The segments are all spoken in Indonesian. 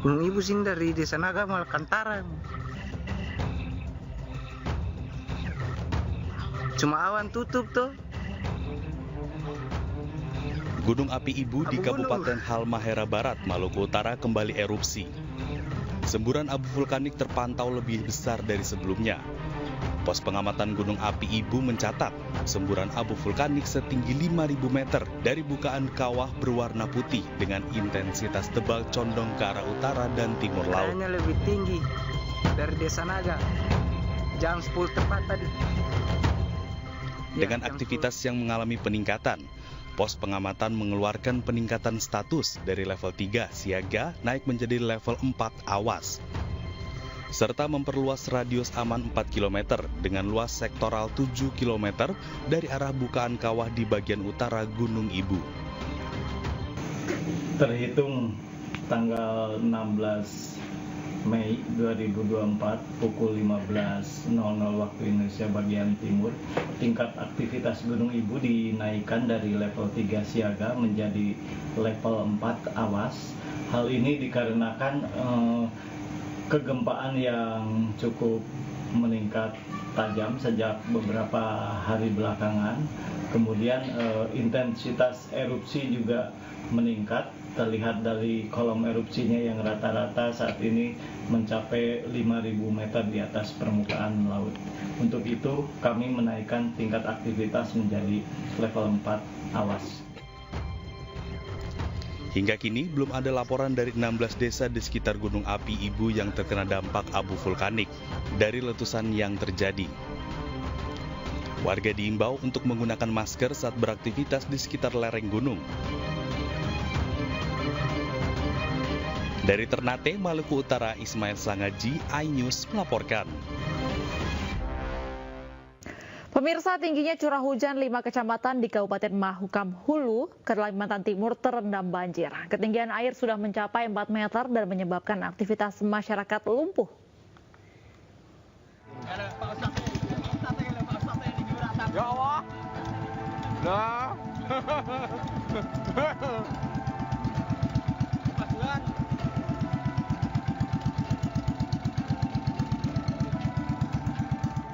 Gunung Ibu sini dari Desa Naga malah Kantaran. Cuma awan tutup tuh. Gunung api Ibu di Kabupaten Halmahera Barat, Maluku Utara kembali erupsi. Semburan abu vulkanik terpantau lebih besar dari sebelumnya. Pos pengamatan Gunung Api Ibu mencatat semburan abu vulkanik setinggi 5.000 meter dari bukaan kawah berwarna putih dengan intensitas tebal condong ke arah utara dan timur laut. Kayaknya lebih tinggi dari Desa Naga. Jam 10 tepat tadi. Dengan aktivitas yang mengalami peningkatan, pos pengamatan mengeluarkan peningkatan status dari level 3 siaga naik menjadi level 4 awas. Serta memperluas radius aman 4 km dengan luas sektoral 7 km dari arah bukaan kawah di bagian utara Gunung Ibu. Terhitung tanggal 16 Mei 2024 pukul 15.00 waktu Indonesia bagian timur, tingkat aktivitas Gunung Ibu dinaikkan dari level 3 siaga menjadi level 4 awas. Hal ini dikarenakan kegempaan yang cukup meningkat tajam sejak beberapa hari belakangan. Kemudian intensitas erupsi juga meningkat, terlihat dari kolom erupsinya yang rata-rata saat ini mencapai 5.000 meter di atas permukaan laut. Untuk itu kami menaikkan tingkat aktivitas menjadi level 4 awas. Hingga kini belum ada laporan dari 16 desa di sekitar Gunung Api Ibu yang terkena dampak abu vulkanik dari letusan yang terjadi. Warga diimbau untuk menggunakan masker saat beraktivitas di sekitar lereng gunung. Dari Ternate, Maluku Utara, Ismail Sangaji, iNews melaporkan. Pemirsa, tingginya curah hujan 5 kecamatan di Kabupaten Mahakam Hulu, Kalimantan Timur terendam banjir. Ketinggian air sudah mencapai 4 meter dan menyebabkan aktivitas masyarakat lumpuh. Ya Allah. Nah.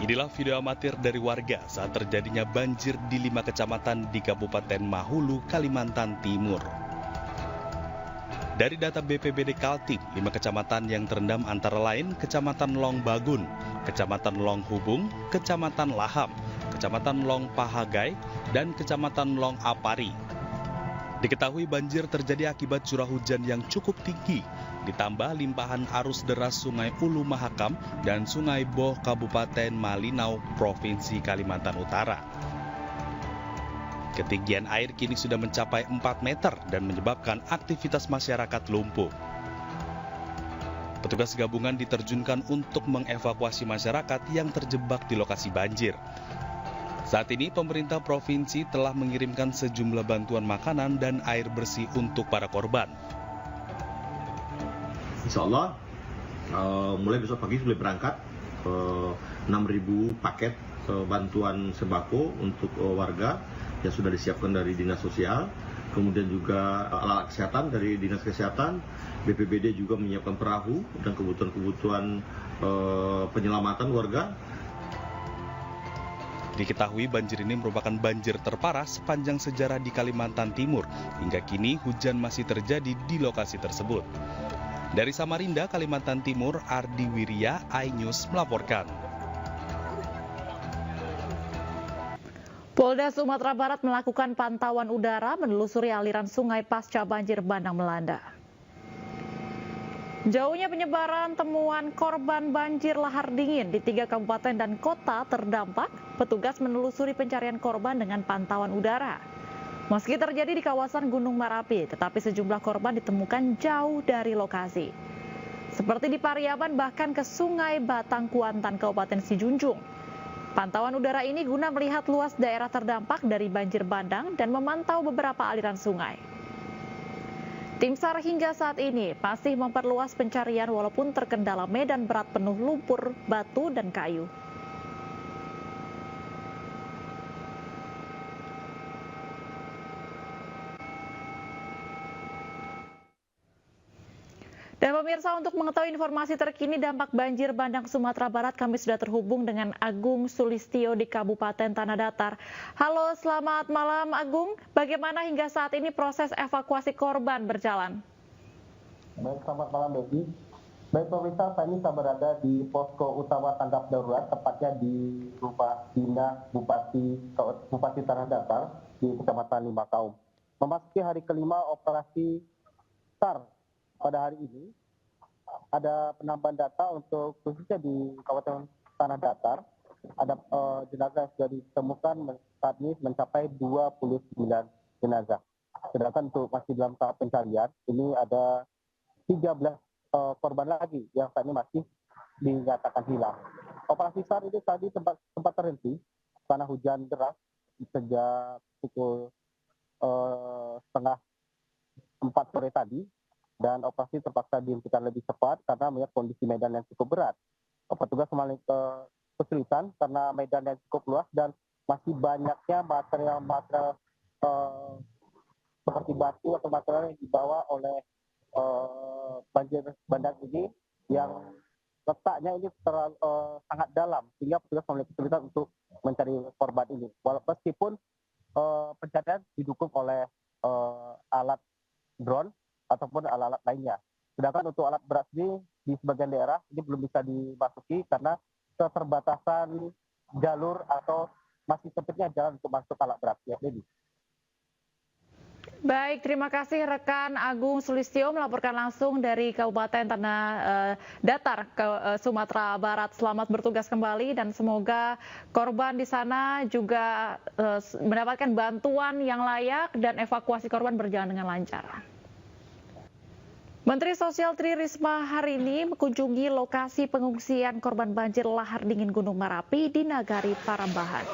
Inilah video amatir dari warga saat terjadinya banjir di 5 kecamatan di Kabupaten Mahulu, Kalimantan Timur. Dari data BPBD Kaltim, 5 kecamatan yang terendam antara lain Kecamatan Long Bagun, Kecamatan Long Hubung, Kecamatan Laham, Kecamatan Long Pahagai, dan Kecamatan Long Apari. Diketahui banjir terjadi akibat curah hujan yang cukup tinggi, ditambah limpahan arus deras Sungai Ulu Mahakam dan Sungai Boh Kabupaten Malinau, Provinsi Kalimantan Utara. Ketinggian air kini sudah mencapai 4 meter dan menyebabkan aktivitas masyarakat lumpuh. Petugas gabungan diterjunkan untuk mengevakuasi masyarakat yang terjebak di lokasi banjir. Saat ini pemerintah provinsi telah mengirimkan sejumlah bantuan makanan dan air bersih untuk para korban. Insya Allah mulai besok pagi sudah berangkat 6.000 paket bantuan sembako untuk warga yang sudah disiapkan dari Dinas Sosial, kemudian juga alat kesehatan dari Dinas Kesehatan, BPBD juga menyiapkan perahu dan kebutuhan-kebutuhan penyelamatan warga. Diketahui banjir ini merupakan banjir terparah sepanjang sejarah di Kalimantan Timur. Hingga kini hujan masih terjadi di lokasi tersebut. Dari Samarinda, Kalimantan Timur, Ardi Wirya, iNews melaporkan. Polda Sumatera Barat melakukan pantauan udara menelusuri aliran sungai pasca banjir bandang melanda. Jauhnya penyebaran temuan korban banjir lahar dingin di 3 kabupaten dan kota terdampak, petugas menelusuri pencarian korban dengan pantauan udara. Meski terjadi di kawasan Gunung Merapi, tetapi sejumlah korban ditemukan jauh dari lokasi. Seperti di Pariaman, bahkan ke Sungai Batang Kuantan, Kabupaten Sijunjung. Pantauan udara ini guna melihat luas daerah terdampak dari banjir bandang dan memantau beberapa aliran sungai. Tim SAR hingga saat ini masih memperluas pencarian walaupun terkendala medan berat penuh lumpur, batu, dan kayu. Dan pemirsa, untuk mengetahui informasi terkini dampak banjir bandang Sumatera Barat, kami sudah terhubung dengan Agung Sulistyo di Kabupaten Tanah Datar. Halo, selamat malam Agung. Bagaimana hingga saat ini proses evakuasi korban berjalan? Baik, selamat malam Becky. Baik pemirsa, saat ini saya berada di posko utama tanggap darurat, tepatnya di Rumah Dinas Bupati Tanah Datar di Kecamatan Limbakaum. Memasuki hari kelima operasi SAR pada hari ini, ada penambahan data untuk khususnya di Kabupaten Tanah Datar. Ada jenazah yang sudah ditemukan saat ini mencapai 29 jenazah. Sedangkan untuk masih dalam tahap pencarian, ini ada 13 korban lagi yang saat ini masih dinyatakan hilang. Operasi SAR ini tadi sempat terhenti karena hujan deras sejak pukul setengah 4 sore tadi, dan operasi terpaksa dihentikan lebih cepat karena melihat kondisi medan yang cukup berat. Petugas mengalami kesulitan karena medan yang cukup luas dan masih banyaknya material-material seperti batu atau material yang dibawa oleh banjir bandang ini yang letaknya ini sangat dalam, sehingga petugas memiliki kesulitan untuk mencari korban ini. Meskipun pencarian didukung oleh alat drone ataupun alat-alat lainnya. Sedangkan untuk alat berat ini di sebagian daerah ini belum bisa dimasuki karena keterbatasan jalur atau masih sempitnya jalan untuk masuk alat berat. Ya, Dedi. Baik, terima kasih rekan Agung Sulistyo melaporkan langsung dari Kabupaten Tanah Datar ke Sumatera Barat. Selamat bertugas kembali dan semoga korban di sana juga mendapatkan bantuan yang layak dan evakuasi korban berjalan dengan lancar. Menteri Sosial Tri Risma hari ini mengunjungi lokasi pengungsian korban banjir lahar dingin Gunung Merapi di Nagari Parambahan.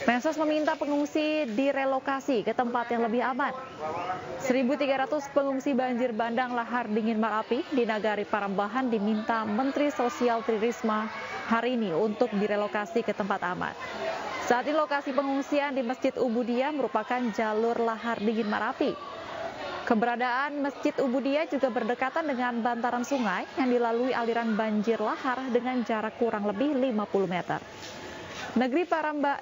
Mensos meminta pengungsi direlokasi ke tempat yang lebih aman. 1.300 pengungsi banjir bandang lahar dingin Merapi di Nagari Parambahan diminta Menteri Sosial Tri Risma hari ini untuk direlokasi ke tempat aman. Saat ini lokasi pengungsian di Masjid Ubudiyah merupakan jalur lahar dingin Merapi. Keberadaan Masjid Ubudiyah juga berdekatan dengan bantaran sungai yang dilalui aliran banjir lahar dengan jarak kurang lebih 50 meter.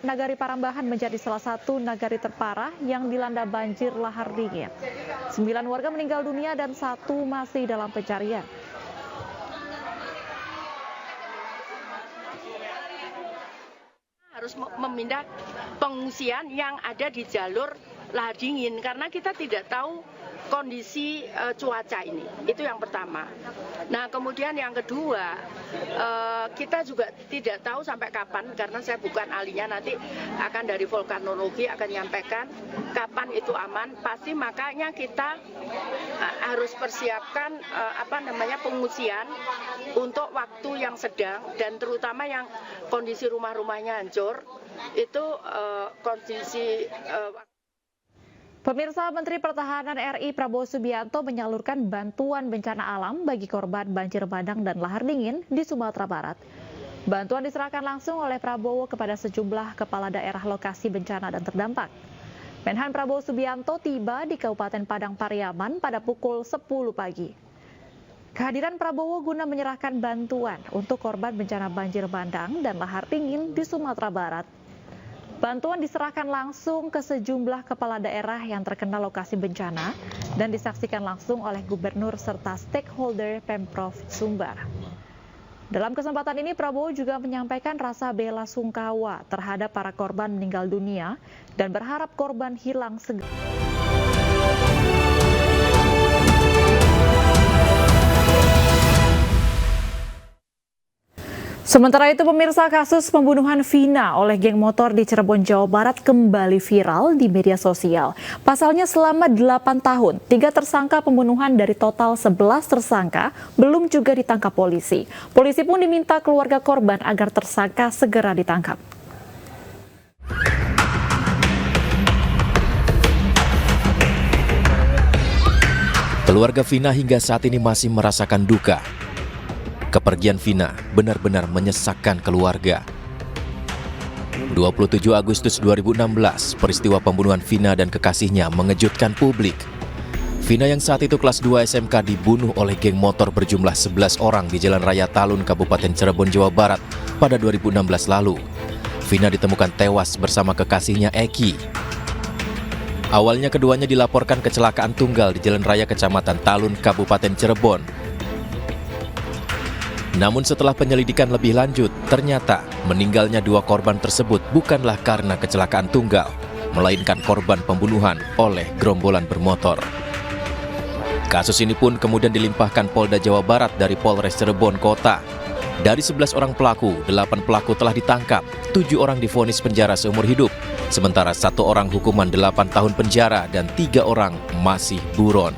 Nagari Parambahan menjadi salah satu nagari terparah yang dilanda banjir lahar dingin. 9 warga meninggal dunia dan 1 masih dalam pencarian. Harus memindah pengungsian yang ada di jalur lahar dingin karena kita tidak tahu kondisi cuaca ini. Itu yang pertama. Nah, kemudian yang kedua, kita juga tidak tahu sampai kapan, karena saya bukan ahlinya, nanti akan dari vulkanologi akan nyampaikan kapan itu aman. Pasti makanya kita harus persiapkan pengungsian untuk waktu yang sedang, dan terutama yang kondisi rumah-rumahnya hancur, itu kondisi Pemirsa, Menteri Pertahanan RI Prabowo Subianto menyalurkan bantuan bencana alam bagi korban banjir bandang dan lahar dingin di Sumatera Barat. Bantuan diserahkan langsung oleh Prabowo kepada sejumlah kepala daerah lokasi bencana dan terdampak. Menhan Prabowo Subianto tiba di Kabupaten Padang Pariaman pada pukul 10 pagi. Kehadiran Prabowo guna menyerahkan bantuan untuk korban bencana banjir bandang dan lahar dingin di Sumatera Barat. Bantuan diserahkan langsung ke sejumlah kepala daerah yang terkena lokasi bencana dan disaksikan langsung oleh gubernur serta stakeholder Pemprov Sumbar. Dalam kesempatan ini, Prabowo juga menyampaikan rasa bela sungkawa terhadap para korban meninggal dunia dan berharap korban hilang segera. Sementara itu, pemirsa, kasus pembunuhan Vina oleh geng motor di Cirebon, Jawa Barat kembali viral di media sosial. Pasalnya selama 8 tahun, 3 tersangka pembunuhan dari total 11 tersangka belum juga ditangkap polisi. Polisi pun diminta keluarga korban agar tersangka segera ditangkap. Keluarga Vina hingga saat ini masih merasakan duka. Kepergian Vina benar-benar menyesakkan keluarga. 27 Agustus 2016, peristiwa pembunuhan Vina dan kekasihnya mengejutkan publik. Vina yang saat itu kelas 2 SMK dibunuh oleh geng motor berjumlah 11 orang di Jalan Raya Talun, Kabupaten Cirebon, Jawa Barat pada 2016 lalu. Vina ditemukan tewas bersama kekasihnya Eki. Awalnya keduanya dilaporkan kecelakaan tunggal di Jalan Raya Kecamatan Talun, Kabupaten Cirebon. Namun setelah penyelidikan lebih lanjut, ternyata meninggalnya dua korban tersebut bukanlah karena kecelakaan tunggal, melainkan korban pembunuhan oleh gerombolan bermotor. Kasus ini pun kemudian dilimpahkan Polda Jawa Barat dari Polres Cirebon Kota. Dari 11 orang pelaku, 8 pelaku telah ditangkap, 7 orang divonis penjara seumur hidup, sementara 1 orang hukuman 8 tahun penjara dan 3 orang masih buron.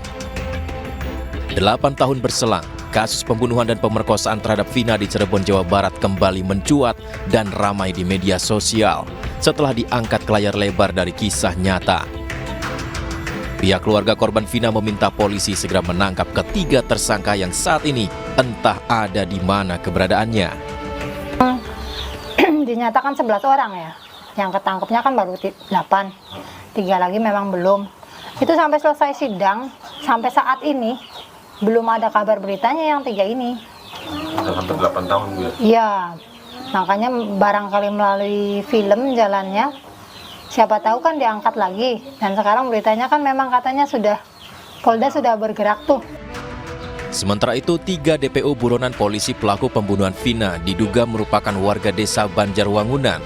8 tahun berselang, kasus pembunuhan dan pemerkosaan terhadap Vina di Cirebon, Jawa Barat kembali mencuat dan ramai di media sosial setelah diangkat ke layar lebar dari kisah nyata. Pihak keluarga korban Vina meminta polisi segera menangkap ketiga tersangka yang saat ini entah ada di mana keberadaannya. Dinyatakan 11 orang ya, yang ketangkepnya kan baru 8, 3 lagi memang belum. Itu sampai selesai sidang, sampai saat ini belum ada kabar beritanya yang 3 ini. Hampir 8 tahun ya? Iya, makanya barangkali melalui film jalannya, siapa tahu kan diangkat lagi. Dan sekarang beritanya kan memang katanya Polda sudah bergerak tuh. Sementara itu, 3 DPO buronan polisi pelaku pembunuhan Vina diduga merupakan warga desa Banjarwangunan.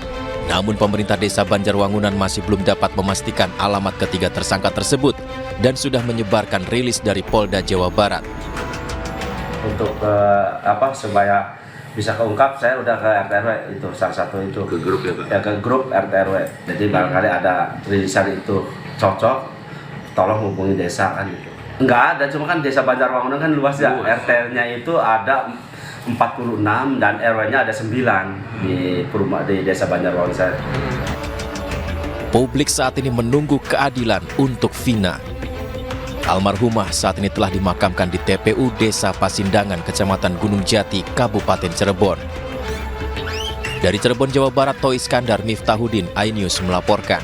Namun pemerintah desa Banjarwangunan masih belum dapat memastikan alamat ketiga tersangka tersebut dan sudah menyebarkan rilis dari Polda Jawa Barat. Untuk supaya bisa keungkap, saya udah ke RT/RW itu salah satu itu ke grup ya Pak? Ya ke grup RT/RW. Jadi barangkali ada rilisan itu cocok, tolong hubungi desa kan gitu. Enggak ada, cuma kan desa Banjarwangunan kan luas ya. RT-nya itu ada 46 dan RW-nya ada 9 di desa Banjarwangunan. Publik saat ini menunggu keadilan untuk Vina. Almarhumah saat ini telah dimakamkan di TPU Desa Pasindangan, Kecamatan Gunung Jati, Kabupaten Cirebon. Dari Cirebon, Jawa Barat, Toi Iskandar, Miftahudin, iNews melaporkan.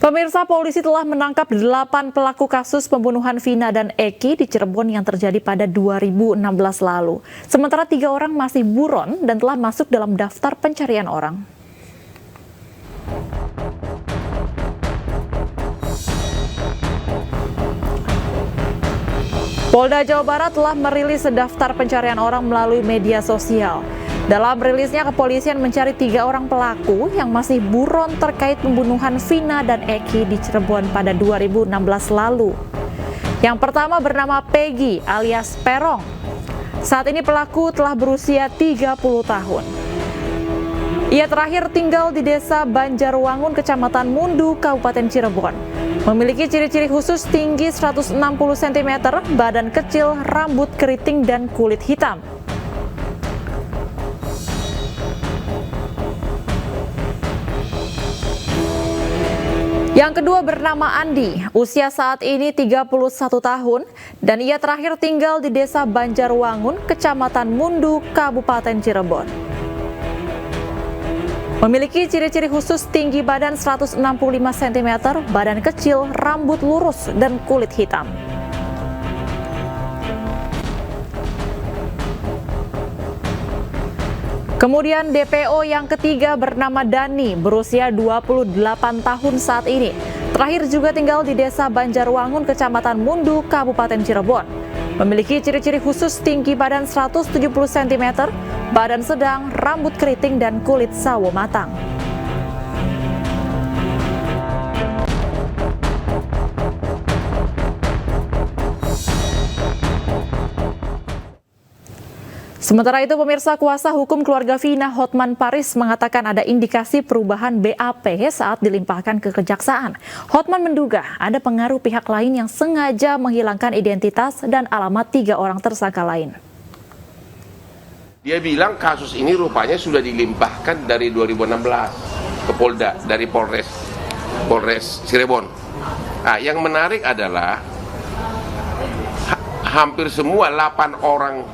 Pemirsa, polisi telah menangkap 8 pelaku kasus pembunuhan Vina dan Eki di Cirebon yang terjadi pada 2016 lalu. Sementara 3 orang masih buron dan telah masuk dalam daftar pencarian orang. Polda Jawa Barat telah merilis daftar pencarian orang melalui media sosial. Dalam rilisnya, kepolisian mencari 3 orang pelaku yang masih buron terkait pembunuhan Vina dan Eki di Cirebon pada 2016 lalu. Yang pertama bernama Peggy alias Perong. Saat ini pelaku telah berusia 30 tahun. Ia terakhir tinggal di desa Banjarwangun, Kecamatan Mundu, Kabupaten Cirebon. Memiliki ciri-ciri khusus tinggi 160 cm, badan kecil, rambut keriting, dan kulit hitam. Yang kedua bernama Andi, usia saat ini 31 tahun, dan ia terakhir tinggal di desa Banjarwangun, Kecamatan Mundu, Kabupaten Cirebon. Memiliki ciri-ciri khusus tinggi badan 165 cm, badan kecil, rambut lurus, dan kulit hitam. Kemudian DPO yang ketiga bernama Dani, berusia 28 tahun saat ini. Terakhir juga tinggal di desa Banjarwangun, Kecamatan Mundu, Kabupaten Cirebon. Memiliki ciri-ciri khusus tinggi badan 170 cm, badan sedang, rambut keriting, dan kulit sawo matang. Sementara itu, pemirsa, kuasa hukum keluarga Vina, Hotman Paris, mengatakan ada indikasi perubahan BAP saat dilimpahkan ke kejaksaan. Hotman menduga ada pengaruh pihak lain yang sengaja menghilangkan identitas dan alamat 3 orang tersangka lain. Dia bilang kasus ini rupanya sudah dilimpahkan dari 2016 ke Polda, dari Polres Cirebon. Nah, yang menarik adalah hampir semua 8 orang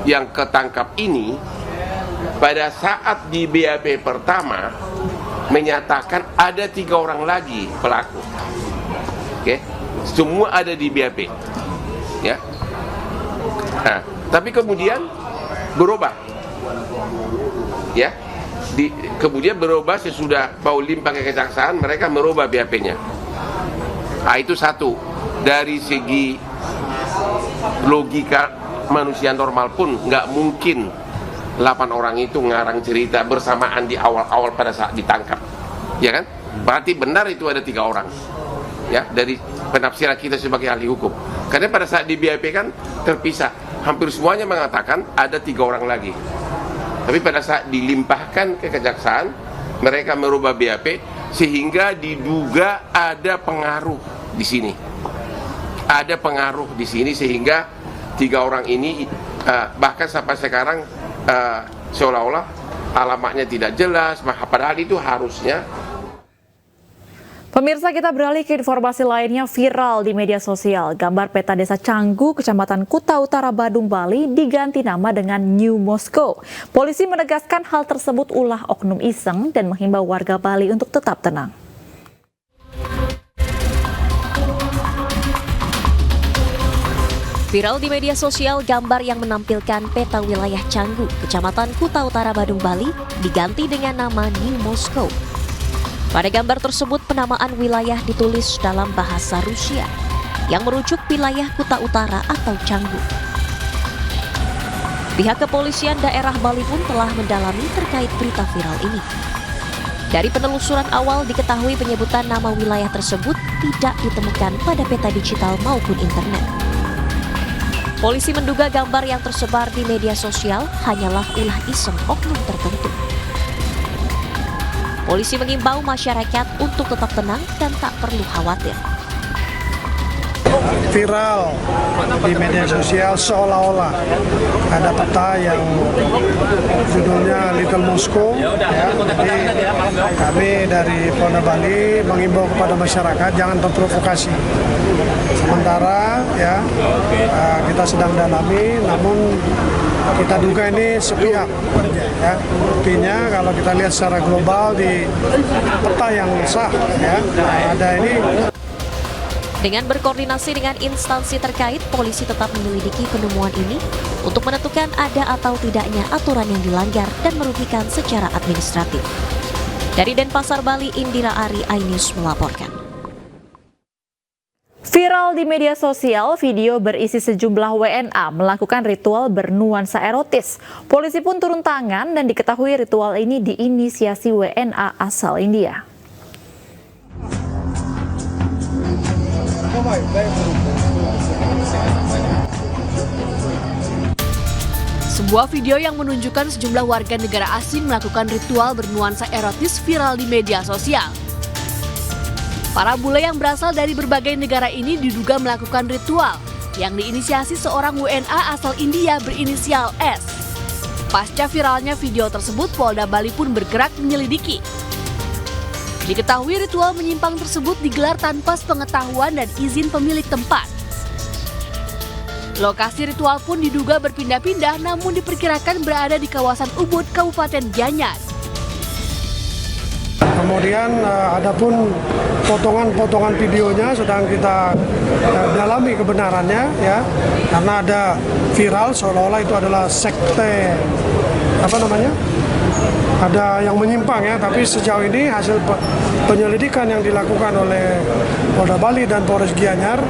yang ketangkap ini pada saat di BAP pertama menyatakan ada 3 orang lagi pelaku. semua ada di BAP, ya. Nah, tapi kemudian berubah, ya. Kemudian berubah sesudah mau limpah ke kejaksaan, mereka merubah BAP-nya. Nah, itu satu. Dari segi logika manusia normal pun nggak mungkin 8 orang itu ngarang cerita bersamaan di awal-awal pada saat ditangkap, ya kan? Berarti benar itu ada 3 orang, ya, dari penafsiran kita sebagai ahli hukum. Karena pada saat di BAP kan terpisah, hampir semuanya mengatakan ada 3 orang lagi. Tapi pada saat dilimpahkan ke kejaksaan, mereka merubah BAP sehingga diduga ada pengaruh di sini. Ada pengaruh di sini sehingga 3 orang ini bahkan sampai sekarang seolah-olah alamatnya tidak jelas, padahal itu harusnya. Pemirsa, kita beralih ke informasi lainnya. Viral di media sosial, gambar peta desa Canggu, Kecamatan Kuta Utara, Badung, Bali diganti nama dengan New Moscow. Polisi menegaskan hal tersebut ulah oknum iseng dan menghimbau warga Bali untuk tetap tenang. Viral di media sosial gambar yang menampilkan peta wilayah Canggu, Kecamatan Kuta Utara, Badung, Bali diganti dengan nama New Moscow. Pada gambar tersebut penamaan wilayah ditulis dalam bahasa Rusia yang merujuk wilayah Kuta Utara atau Canggu. Pihak kepolisian daerah Bali pun telah mendalami terkait berita viral ini. Dari penelusuran awal diketahui penyebutan nama wilayah tersebut tidak ditemukan pada peta digital maupun internet. Polisi menduga gambar yang tersebar di media sosial hanyalah ulah iseng oknum tertentu. Polisi mengimbau masyarakat untuk tetap tenang dan tak perlu khawatir. Viral di media sosial seolah-olah ada peta yang judulnya Little Moscow, ya. Jadi kami dari Polda Bali mengimbau kepada masyarakat jangan terprovokasi. Sementara ya kita sedang dalami, namun kita duga ini sepihak, ya. Buktinya kalau kita lihat secara global di peta yang sah, ya, ada ini. Dengan berkoordinasi dengan instansi terkait, polisi tetap menyelidiki penemuan ini untuk menentukan ada atau tidaknya aturan yang dilanggar dan merugikan secara administratif. Dari Denpasar, Bali, Indira Ari, iNews melaporkan. Viral di media sosial, video berisi sejumlah WNA melakukan ritual bernuansa erotis. Polisi pun turun tangan dan diketahui ritual ini diinisiasi WNA asal India. Sebuah video yang menunjukkan sejumlah warga negara asing melakukan ritual bernuansa erotis viral di media sosial. Para bule yang berasal dari berbagai negara ini diduga melakukan ritual yang diinisiasi seorang WNA asal India berinisial S. Pasca viralnya video tersebut, Polda Bali pun bergerak menyelidiki. Diketahui ritual menyimpang tersebut digelar tanpa sepengetahuan dan izin pemilik tempat. Lokasi ritual pun diduga berpindah-pindah namun diperkirakan berada di kawasan Ubud, Kabupaten Gianyar. Kemudian ada pun potongan-potongan videonya sedang kita dalami kebenarannya, ya, karena ada viral seolah-olah itu adalah sekte ada yang menyimpang, ya, tapi sejauh ini hasil penyelidikan yang dilakukan oleh Polda Bali dan Polres Gianyar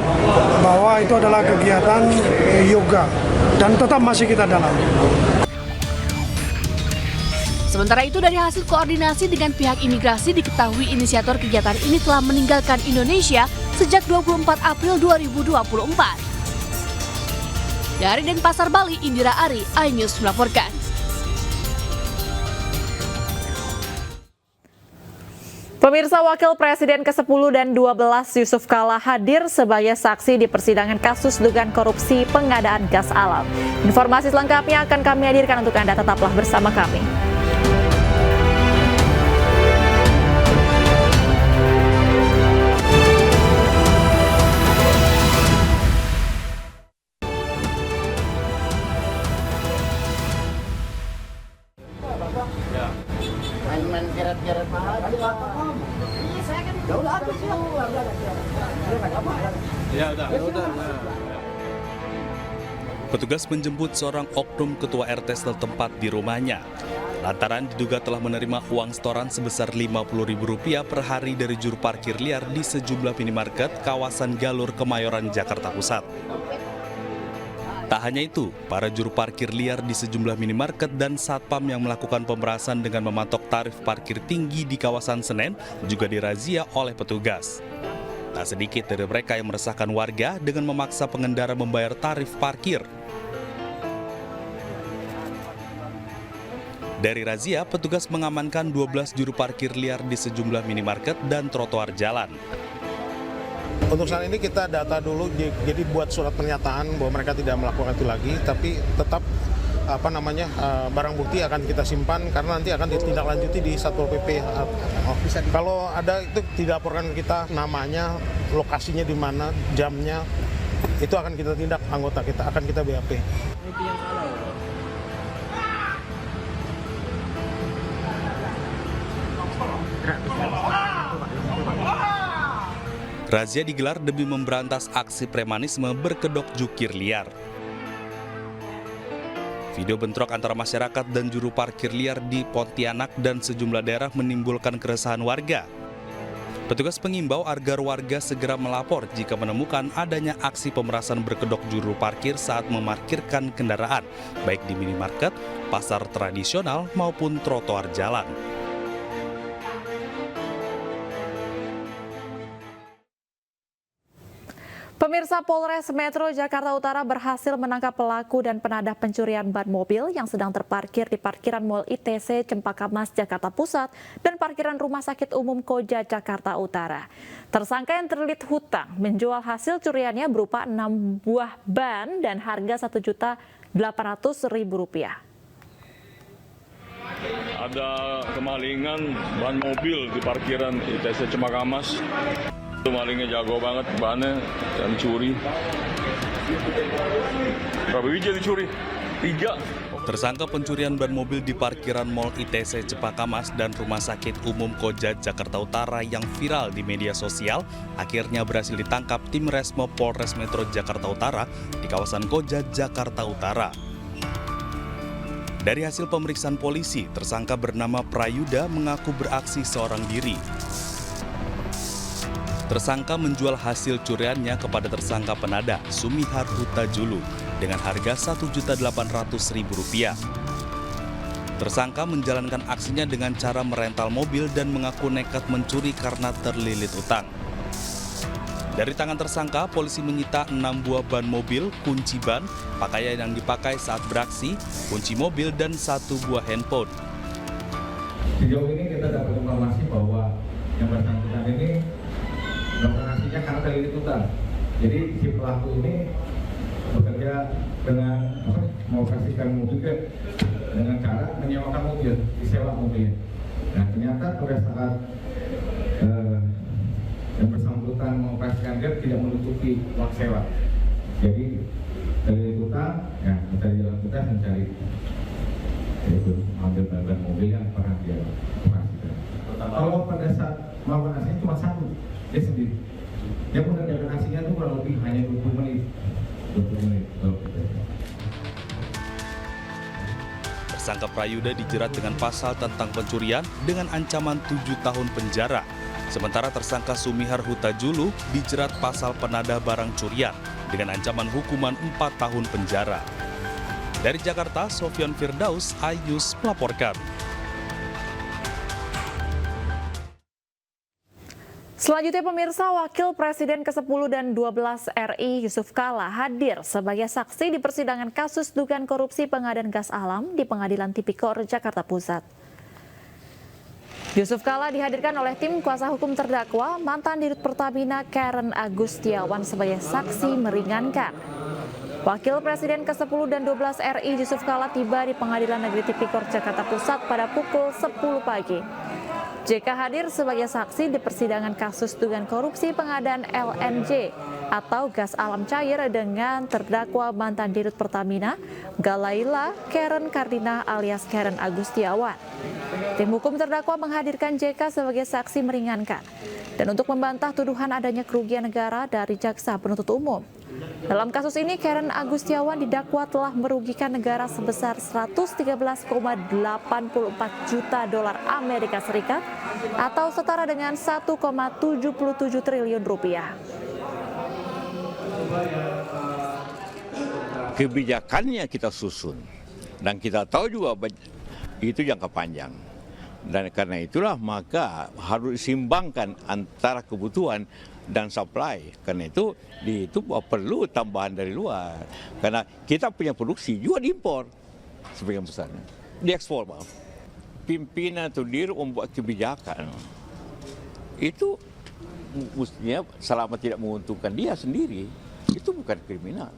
bahwa itu adalah kegiatan yoga dan tetap masih kita dalami. Sementara itu, dari hasil koordinasi dengan pihak imigrasi diketahui inisiator kegiatan ini telah meninggalkan Indonesia sejak 24 April 2024. Dari Denpasar, Bali, Indira Ari, iNews melaporkan. Pemirsa, Wakil Presiden ke-10 dan 12 Yusuf Kala hadir sebagai saksi di persidangan kasus dugaan korupsi pengadaan gas alam. Informasi selengkapnya akan kami hadirkan untuk Anda, tetaplah bersama kami. Main geret-geret mahal. Saya kan jauh lah, Petugas menjemput seorang oknum ketua RT setempat di rumahnya. Lantaran diduga telah menerima uang setoran sebesar Rp50.000 per hari dari juru parkir liar di sejumlah minimarket kawasan Galur Kemayoran, Jakarta Pusat. Tak hanya itu, para juru parkir liar di sejumlah minimarket dan satpam yang melakukan pemerasan dengan mematok tarif parkir tinggi di kawasan Senen juga dirazia oleh petugas. Tak sedikit dari mereka yang meresahkan warga dengan memaksa pengendara membayar tarif parkir. Dari razia, petugas mengamankan 12 juru parkir liar di sejumlah minimarket dan trotoar jalan. Untuk saat ini kita data dulu, jadi buat surat pernyataan bahwa mereka tidak melakukan itu lagi, tapi tetap barang bukti akan kita simpan karena nanti akan ditindaklanjuti di Satpol PP. Kalau ada itu dilaporkan kita namanya, lokasinya di mana, jamnya, itu akan kita tindak, anggota kita akan kita BAP. Razia digelar demi memberantas aksi premanisme berkedok jukir liar. Video bentrok antara masyarakat dan juru parkir liar di Pontianak dan sejumlah daerah menimbulkan keresahan warga. Petugas mengimbau agar warga segera melapor jika menemukan adanya aksi pemerasan berkedok juru parkir saat memarkirkan kendaraan, baik di minimarket, pasar tradisional maupun trotoar jalan. Pemirsa, Polres Metro Jakarta Utara berhasil menangkap pelaku dan penadah pencurian ban mobil yang sedang terparkir di parkiran Mall ITC Cempaka Mas, Jakarta Pusat dan parkiran Rumah Sakit Umum Koja, Jakarta Utara. Tersangka yang terlilit hutang menjual hasil curiannya berupa 6 buah ban dan harga Rp1.800.000. Ada kemalingan ban mobil di parkiran ITC Cempaka Mas. Itu malingnya jago banget, bannya dan curi. Berapa biji dicuri? 3. Tersangka pencurian ban mobil di parkiran Mall ITC Cempaka Mas dan Rumah Sakit Umum Koja, Jakarta Utara yang viral di media sosial akhirnya berhasil ditangkap tim Resmo Polres Metro Jakarta Utara di kawasan Koja, Jakarta Utara. Dari hasil pemeriksaan polisi, tersangka bernama Prayuda mengaku beraksi seorang diri. Tersangka menjual hasil curiannya kepada tersangka penadah Sumihar Hutajulu dengan harga Rp1.800.000. Tersangka menjalankan aksinya dengan cara merental mobil dan mengaku nekat mencuri karena terlilit utang. Dari tangan tersangka, polisi menyita 6 buah ban mobil, kunci ban, pakaian yang dipakai saat beraksi, kunci mobil, dan 1 buah handphone. Sejauh ini kita dapat informasi bahwa yang bersangkutan ini melakukan aksinya karena terlilit utang. Jadi si pelaku ini bekerja dengan mengoperasikan mobil dengan cara menyewakan mobil, disewa mobil. Nah ternyata pada saat yang bersangkutan mengoperasikan Grab tidak menutupi uang sewa. Jadi terlilit utang, ya kita jalan kita mencari yaitu ambil ban mobil yang pernah dia operasikan. Kalau pada saat melakukan aksinya cuma satu, dia sendiri. Dia mengerjakan aksinya itu kurang lebih hanya 20 menit. 20 menit. Tersangka Prayuda dijerat dengan pasal tentang pencurian dengan ancaman 7 tahun penjara. Sementara tersangka Sumihar Hutajulu dijerat pasal penadah barang curian dengan ancaman hukuman 4 tahun penjara. Dari Jakarta, Sofyan Firdaus, iNews melaporkan. Selanjutnya pemirsa, Wakil Presiden ke-10 dan 12 RI Yusuf Kala hadir sebagai saksi di persidangan kasus dugaan korupsi pengadaan gas alam di Pengadilan Tipikor Jakarta Pusat. Yusuf Kala dihadirkan oleh tim kuasa hukum terdakwa mantan Dirut Pertamina Karen Agustiawan sebagai saksi meringankan. Wakil Presiden ke-10 dan 12 RI Yusuf Kala tiba di Pengadilan Negeri Tipikor Jakarta Pusat pada pukul 10 pagi. JK hadir sebagai saksi di persidangan kasus dugaan korupsi pengadaan LNG atau gas alam cair dengan terdakwa mantan Dirut Pertamina, Galaila Karen Kardina alias Karen Agustiawan. Tim hukum terdakwa menghadirkan JK sebagai saksi meringankan dan untuk membantah tuduhan adanya kerugian negara dari jaksa penuntut umum. Dalam kasus ini, Karen Agustiawan didakwa telah merugikan negara sebesar 113,84 juta dolar Amerika Serikat atau setara dengan 1,77 triliun rupiah. Kebijakannya kita susun dan kita tahu juga itu jangka panjang. Dan karena itulah maka harus disimbangkan antara kebutuhan dan supply. Karena itu perlu tambahan dari luar. Karena kita punya produksi juga diimpor sebagian besarnya. Diekspor, maaf. Pimpinan atau diri membuat kebijakan itu mestinya selama tidak menguntungkan dia sendiri, itu bukan kriminal.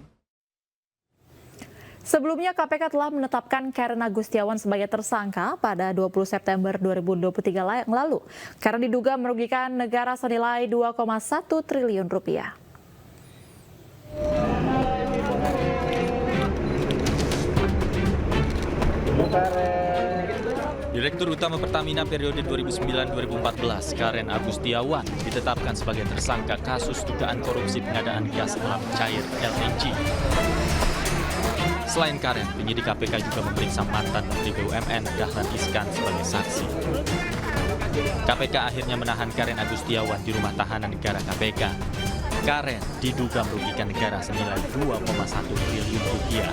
Sebelumnya KPK telah menetapkan Karen Agustiawan sebagai tersangka pada 20 September 2023 yang lalu karena diduga merugikan negara senilai 2,1 triliun rupiah. Direktur Utama Pertamina periode 2009-2014, Karen Agustiawan, ditetapkan sebagai tersangka kasus dugaan korupsi pengadaan gas alam cair LNG. Selain Karen, penyidik KPK juga memeriksa mantan Menteri BUMN Dahlan Iskan sebagai saksi. KPK akhirnya menahan Karen Agustiawan di rumah tahanan negara KPK. Karen diduga merugikan negara senilai 2,1 triliun rupiah.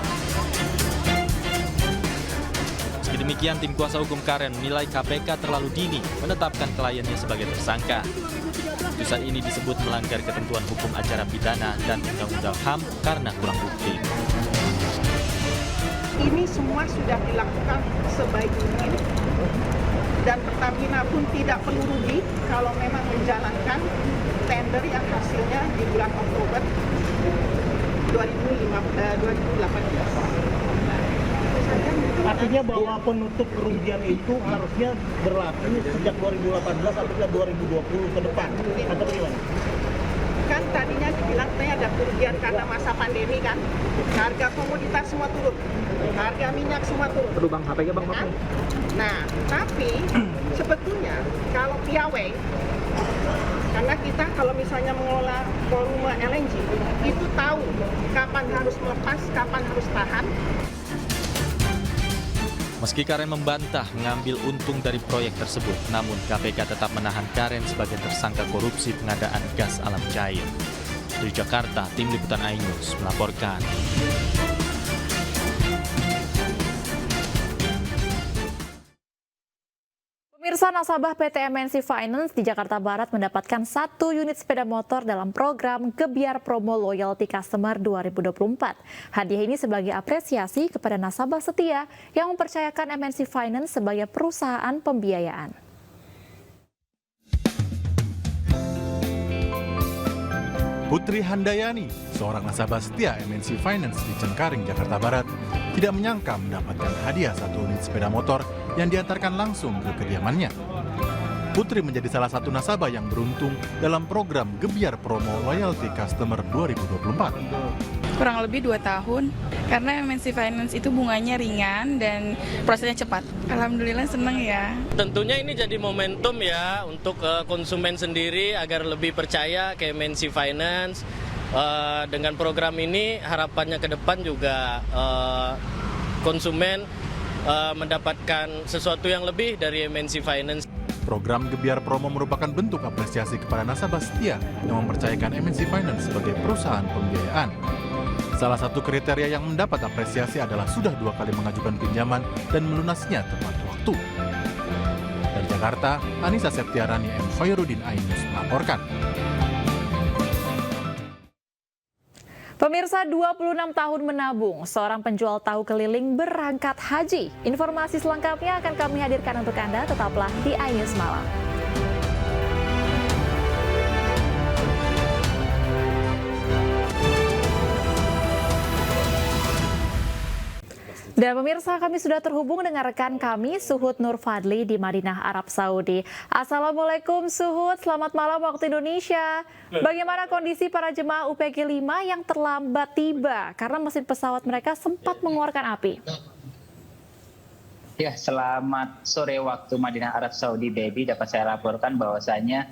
Meski demikian, tim kuasa hukum Karen menilai KPK terlalu dini menetapkan kliennya sebagai tersangka. Putusan ini disebut melanggar ketentuan hukum acara pidana dan Undang-Undang HAM karena kurang bukti. Ini semua sudah dilakukan sebaik mungkin dan Pertamina pun tidak perlu rugi kalau memang menjalankan tender yang hasilnya di bulan Oktober 2018. Artinya bahwa penutup kerugian itu harusnya berlaku sejak 2018 sampai 2020 ke depan, atau bagaimana? Kan tadinya dibilang ada kerugian karena masa pandemi kan, harga komoditas semua turun, harga minyak semua turun. Aduh bang, HP-nya bang, kan? Nah, tapi sebetulnya kalau piawai, karena kita kalau misalnya mengelola volume LNG, itu tahu kapan harus melepas, kapan harus tahan. Meski Karen membantah mengambil untung dari proyek tersebut, namun KPK tetap menahan Karen sebagai tersangka korupsi pengadaan gas alam cair. Dari Jakarta, Tim Liputan iNews melaporkan. Pemirsa, nasabah PT MNC Finance di Jakarta Barat mendapatkan 1 unit sepeda motor dalam program Gebiar Promo Loyalty Customer 2024. Hadiah ini sebagai apresiasi kepada nasabah setia yang mempercayakan MNC Finance sebagai perusahaan pembiayaan. Putri Handayani, seorang nasabah setia MNC Finance di Cengkaring, Jakarta Barat, tidak menyangka mendapatkan hadiah 1 unit sepeda motor yang diantarkan langsung ke kediamannya. Putri menjadi salah satu nasabah yang beruntung dalam program Gebiar Promo Loyalty Customer 2024. Kurang lebih 2 tahun, karena MNC Finance itu bunganya ringan dan prosesnya cepat. Alhamdulillah senang ya. Tentunya ini jadi momentum ya untuk konsumen sendiri agar lebih percaya ke MNC Finance. Dengan program ini harapannya ke depan juga konsumen mendapatkan sesuatu yang lebih dari MNC Finance. Program Gebiar Promo merupakan bentuk apresiasi kepada nasabah setia yang mempercayakan MNC Finance sebagai perusahaan pembiayaan. Salah satu kriteria yang mendapat apresiasi adalah sudah 2 kali mengajukan pinjaman dan melunasinya tepat waktu. Dari Jakarta, Anissa Septiarani M. Khairuddin iNews melaporkan. Pemirsa, 26 tahun menabung, seorang penjual tahu keliling berangkat haji. Informasi selengkapnya akan kami hadirkan untuk Anda, tetaplah di iNews Malam. Dan pemirsa, kami sudah terhubung dengan rekan kami, Suhud Nur Fadli di Madinah, Arab Saudi. Assalamualaikum Suhud, selamat malam waktu Indonesia. Bagaimana kondisi para jemaah UPG 5 yang terlambat tiba karena mesin pesawat mereka sempat mengeluarkan api? Ya, selamat sore waktu Madinah, Arab Saudi, Baby. Dapat saya laporkan bahwasanya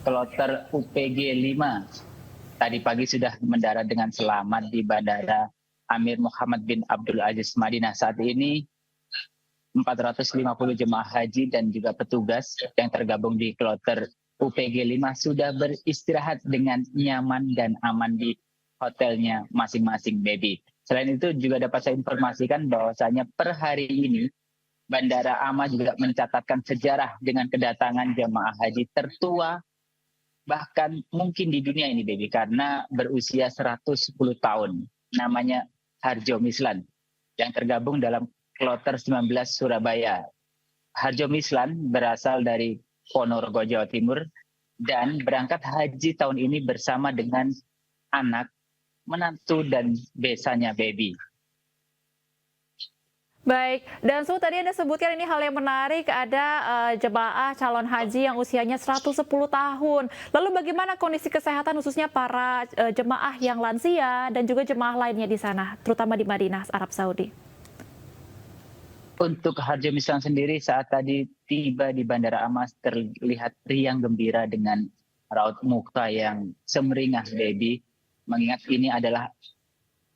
kloter UPG 5 tadi pagi sudah mendarat dengan selamat di Bandara Amir Muhammad bin Abdul Aziz Madinah. Saat ini 450 jemaah haji dan juga petugas yang tergabung di kloter UPG 5 sudah beristirahat dengan nyaman dan aman di hotelnya masing-masing, baby. Selain itu juga dapat saya informasikan bahwasanya per hari ini Bandara Ama juga mencatatkan sejarah dengan kedatangan jemaah haji tertua bahkan mungkin di dunia ini, baby, karena berusia 110 tahun. Namanya Harjo Mislan yang tergabung dalam kloter 19 Surabaya. Harjo Mislan berasal dari Ponorogo, Jawa Timur dan berangkat haji tahun ini bersama dengan anak, menantu dan besanya, baby. Baik, dan Su, tadi Anda sebutkan ini hal yang menarik, ada jemaah calon haji yang usianya 110 tahun. Lalu bagaimana kondisi kesehatan khususnya para jemaah yang lansia dan juga jemaah lainnya di sana, terutama di Madinah, Arab Saudi? Untuk Harjo Mislan sendiri saat tadi tiba di Bandara Amas terlihat riang gembira dengan raut muka yang semeringah, baby. Mengingat ini adalah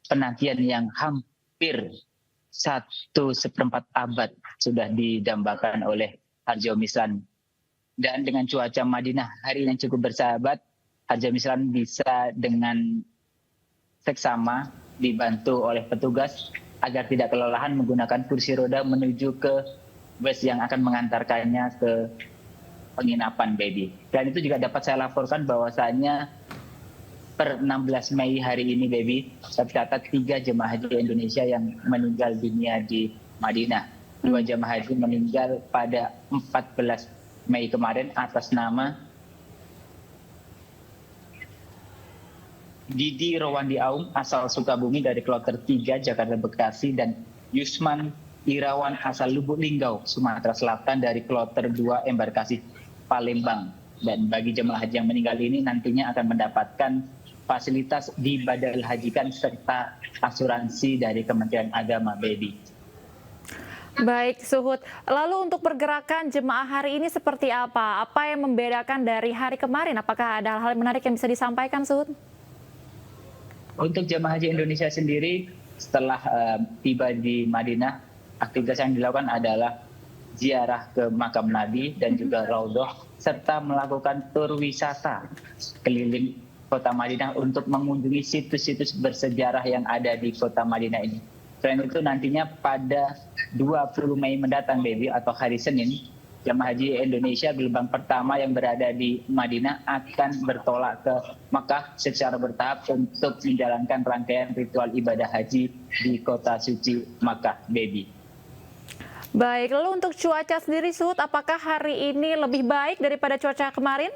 penantian yang hampir 1/4 abad sudah didambakan oleh Harjo Mislan. Dan dengan cuaca Madinah hari ini yang cukup bersahabat, Harjo Mislan bisa dengan seksama dibantu oleh petugas agar tidak kelelahan menggunakan kursi roda menuju ke bus yang akan mengantarkannya ke penginapan, baby. Dan itu juga dapat saya laporkan bahwasanya per 16 Mei hari ini, baby, tercatat 3 jemaah haji Indonesia yang meninggal dunia di Madinah. 2 jemaah haji meninggal pada 14 Mei kemarin atas nama Didi Rowandi Aum asal Sukabumi dari kloter 3 Jakarta Bekasi dan Yusman Irawan asal Lubuk Linggau, Sumatera Selatan dari kloter 2 embarkasi Palembang. Dan bagi jemaah haji yang meninggal ini nantinya akan mendapatkan fasilitas dibadal hajikan serta asuransi dari Kementerian Agama, baby. Baik, Suhud. Lalu untuk pergerakan jemaah hari ini seperti apa? Apa yang membedakan dari hari kemarin? Apakah ada hal menarik yang bisa disampaikan, Suhud? Untuk jemaah haji Indonesia sendiri, setelah tiba di Madinah, aktivitas yang dilakukan adalah ziarah ke makam Nabi dan juga Raudhah, serta melakukan tur wisata keliling Kota Madinah untuk mengunjungi situs-situs bersejarah yang ada di Kota Madinah ini. Selain itu nantinya pada 20 Mei mendatang, baby, atau hari Senin, jemaah haji Indonesia gelombang pertama yang berada di Madinah akan bertolak ke Makkah secara bertahap untuk menjalankan rangkaian ritual ibadah haji di Kota Suci Makkah, baby. Baik, lalu untuk cuaca sendiri, Suhud, apakah hari ini lebih baik daripada cuaca kemarin?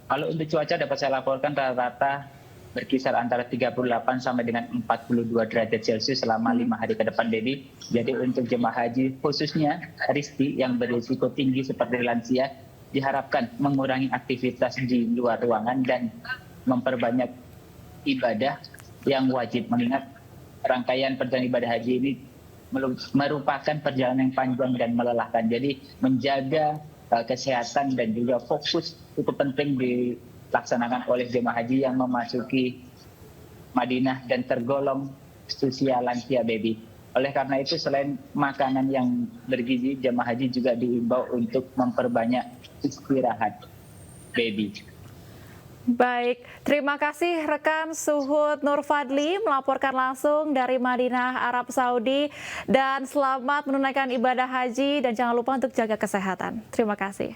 Kalau untuk cuaca dapat saya laporkan rata-rata berkisar antara 38 sampai dengan 42 derajat Celcius selama 5 hari ke depan, baby. Jadi untuk jemaah haji khususnya Risti yang berisiko tinggi seperti lansia diharapkan mengurangi aktivitas di luar ruangan dan memperbanyak ibadah yang wajib, mengingat rangkaian perjalanan ibadah haji ini merupakan perjalanan yang panjang dan melelahkan. Jadi menjaga kesehatan dan juga fokus cukup penting dilaksanakan oleh jemaah haji yang memasuki Madinah dan tergolong usia lansia, baby. Oleh karena itu selain makanan yang bergizi, jemaah haji juga diimbau untuk memperbanyak istirahat, baby. Baik, terima kasih rekan Suhud Nur Fadli melaporkan langsung dari Madinah, Arab Saudi, dan selamat menunaikan ibadah haji dan jangan lupa untuk jaga kesehatan. Terima kasih.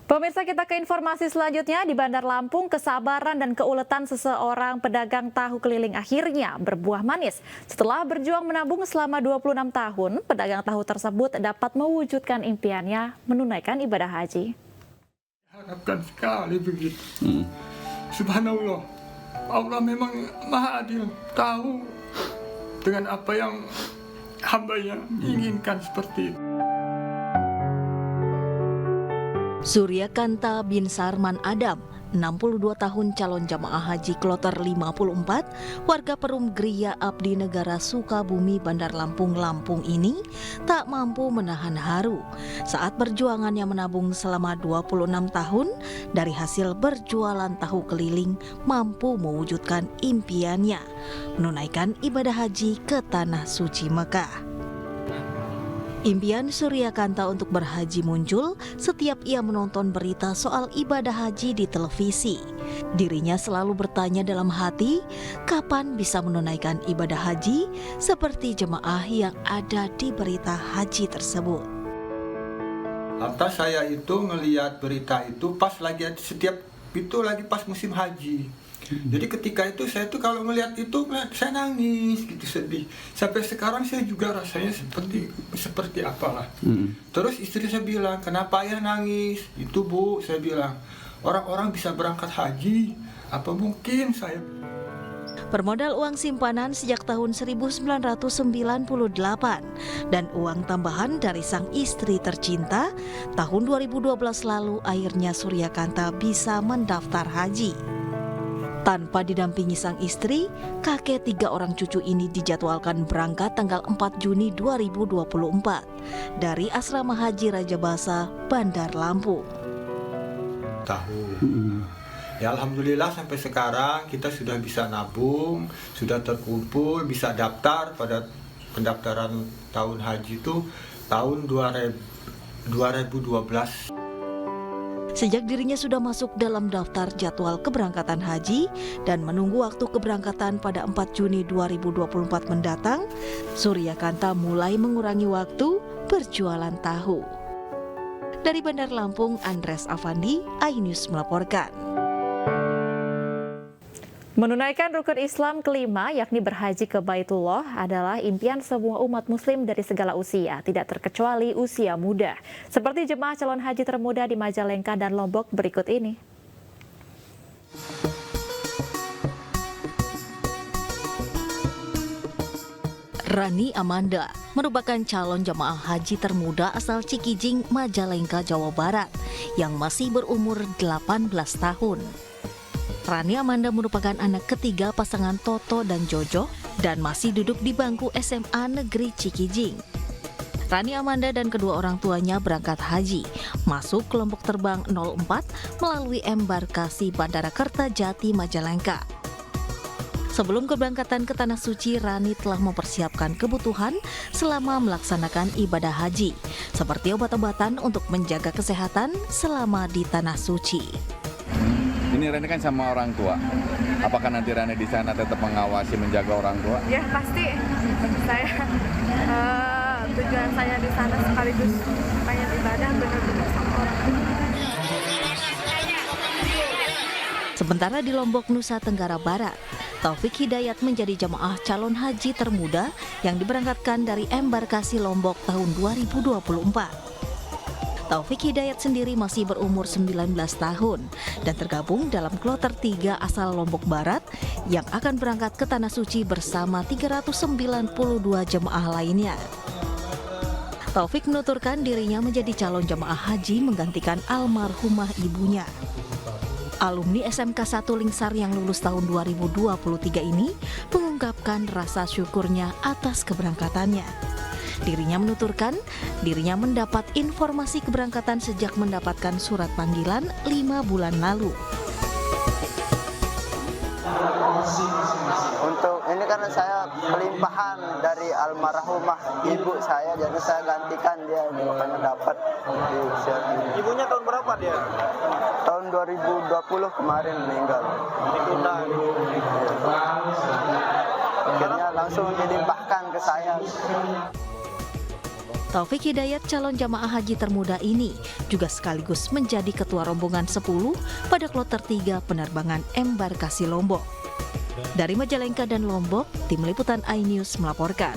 Pemirsa, kita ke informasi selanjutnya. Di Bandar Lampung, kesabaran dan keuletan seseorang pedagang tahu keliling akhirnya berbuah manis. Setelah berjuang menabung selama 26 tahun, pedagang tahu tersebut dapat mewujudkan impiannya menunaikan ibadah haji. Harapkan sekali begitu. Subhanallah, Allah memang maha adil, tahu dengan apa yang hamba-Nya inginkan seperti itu. Surya Kanta bin Sarman Adam 62 tahun calon jamaah haji kloter 54, warga Perum Gria Abdi Negara Sukabumi, Bandar Lampung, Lampung ini tak mampu menahan haru saat perjuangannya menabung selama 26 tahun dari hasil berjualan tahu keliling mampu mewujudkan impiannya menunaikan ibadah haji ke Tanah Suci Mekah. Impian Suryakanta untuk berhaji muncul setiap ia menonton berita soal ibadah haji di televisi. Dirinya selalu bertanya dalam hati, kapan bisa menunaikan ibadah haji seperti jemaah yang ada di berita haji tersebut. Lantas saya itu ngelihat berita itu pas lagi pas musim haji. Jadi ketika itu saya tuh kalau ngelihat itu saya nangis gitu, sedih. Sampai sekarang saya juga rasanya seperti apalah. Terus istri saya bilang, "Kenapa ayah nangis?" "Itu Bu," saya bilang, "orang-orang bisa berangkat haji, apa mungkin saya..." Bermodal uang simpanan sejak tahun 1998 dan uang tambahan dari sang istri tercinta, tahun 2012 lalu akhirnya Suryakanta bisa mendaftar haji. Tanpa didampingi sang istri, kakek 3 orang cucu ini dijadwalkan berangkat tanggal 4 Juni 2024 dari Asrama Haji Raja Basa, Bandar Lampung. Ya alhamdulillah sampai sekarang kita sudah bisa nabung, sudah terkumpul, bisa daftar pada pendaftaran tahun haji itu tahun 2012. Sejak dirinya sudah masuk dalam daftar jadwal keberangkatan haji dan menunggu waktu keberangkatan pada 4 Juni 2024 mendatang, Suryakanta mulai mengurangi waktu berjualan tahu. Dari Bandar Lampung, Andres Afandi, iNews melaporkan. Menunaikan rukun Islam kelima, yakni berhaji ke Baitullah, adalah impian semua umat muslim dari segala usia, tidak terkecuali usia muda. Seperti jemaah calon haji termuda di Majalengka dan Lombok berikut ini. Rani Amanda merupakan calon jemaah haji termuda asal Cikijing, Majalengka, Jawa Barat, yang masih berumur 18 tahun. Rani Amanda merupakan anak ketiga pasangan Toto dan Jojo dan masih duduk di bangku SMA Negeri Cikijing. Rani Amanda dan kedua orang tuanya berangkat haji, masuk kelompok terbang 04 melalui embarkasi Bandara Kertajati, Majalengka. Sebelum keberangkatan ke Tanah Suci, Rani telah mempersiapkan kebutuhan selama melaksanakan ibadah haji, seperti obat-obatan untuk menjaga kesehatan selama di Tanah Suci. Ini Rani kan sama orang tua. Apakah nanti Rani di sana tetap mengawasi, menjaga orang tua? Ya pasti. Saya tujuan saya di sana sekaligus pengen ibadah benar-benar sama orang tua. Sementara di Lombok, Nusa Tenggara Barat, Taufik Hidayat menjadi jemaah calon haji termuda yang diberangkatkan dari embarkasi Lombok tahun 2024. Taufik Hidayat sendiri masih berumur 19 tahun dan tergabung dalam kloter 3 asal Lombok Barat yang akan berangkat ke Tanah Suci bersama 392 jemaah lainnya. Taufik menuturkan dirinya menjadi calon jemaah haji menggantikan almarhumah ibunya. Alumni SMK 1 Lingsar yang lulus tahun 2023 ini mengungkapkan rasa syukurnya atas keberangkatannya. Dirinya menuturkan, dirinya mendapat informasi keberangkatan sejak mendapatkan surat panggilan 5 bulan lalu. Untuk ini karena saya kelimpahan dari almarhumah ibu saya, jadi saya gantikan dia, makanya dapat di usia ini. Ibunya tahun berapa dia? Tahun 2020 kemarin meninggal. Ditunda. Akhirnya langsung dilimpahkan ke saya. Taufik Hidayat, calon jamaah haji termuda ini juga sekaligus menjadi ketua rombongan 10 pada kloter 3 penerbangan embarkasi Lombok. Dari Majalengka dan Lombok, tim liputan iNews melaporkan.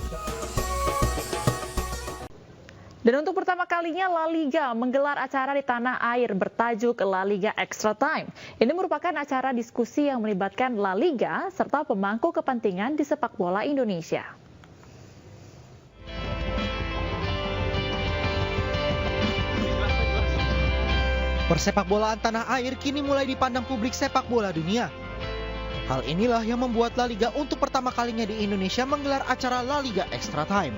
Dan untuk pertama kalinya La Liga menggelar acara di tanah air bertajuk La Liga Extra Time. Ini merupakan acara diskusi yang melibatkan La Liga serta pemangku kepentingan di sepak bola Indonesia. Persepakbolaan tanah air kini mulai dipandang publik sepak bola dunia. Hal inilah yang membuat La Liga untuk pertama kalinya di Indonesia menggelar acara La Liga Extra Time.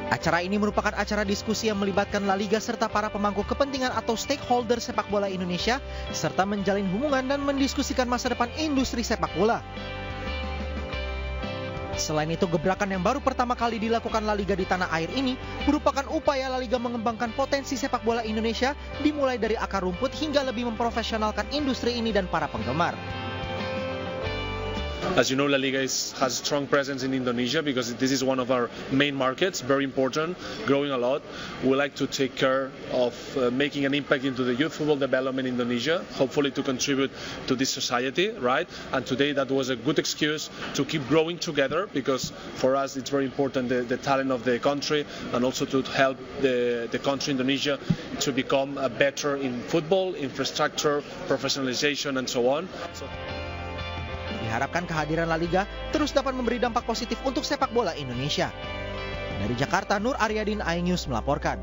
Acara ini merupakan acara diskusi yang melibatkan La Liga serta para pemangku kepentingan atau stakeholder sepak bola Indonesia, serta menjalin hubungan dan mendiskusikan masa depan industri sepak bola. Selain itu, gebrakan yang baru pertama kali dilakukan La Liga di tanah air ini merupakan upaya La Liga mengembangkan potensi sepak bola Indonesia dimulai dari akar rumput hingga lebih memprofesionalkan industri ini dan para penggemar. As you know, La Liga has a strong presence in Indonesia because this is one of our main markets, very important, growing a lot. We like to take care of making an impact into the youth football development in Indonesia, hopefully to contribute to this society, right? And today that was a good excuse to keep growing together because for us it's very important the talent of the country and also to help the country Indonesia to become better in football, infrastructure, professionalization and so on. Diharapkan kehadiran La Liga terus dapat memberi dampak positif untuk sepak bola Indonesia. Dari Jakarta, Nur Aryadin, iNews melaporkan.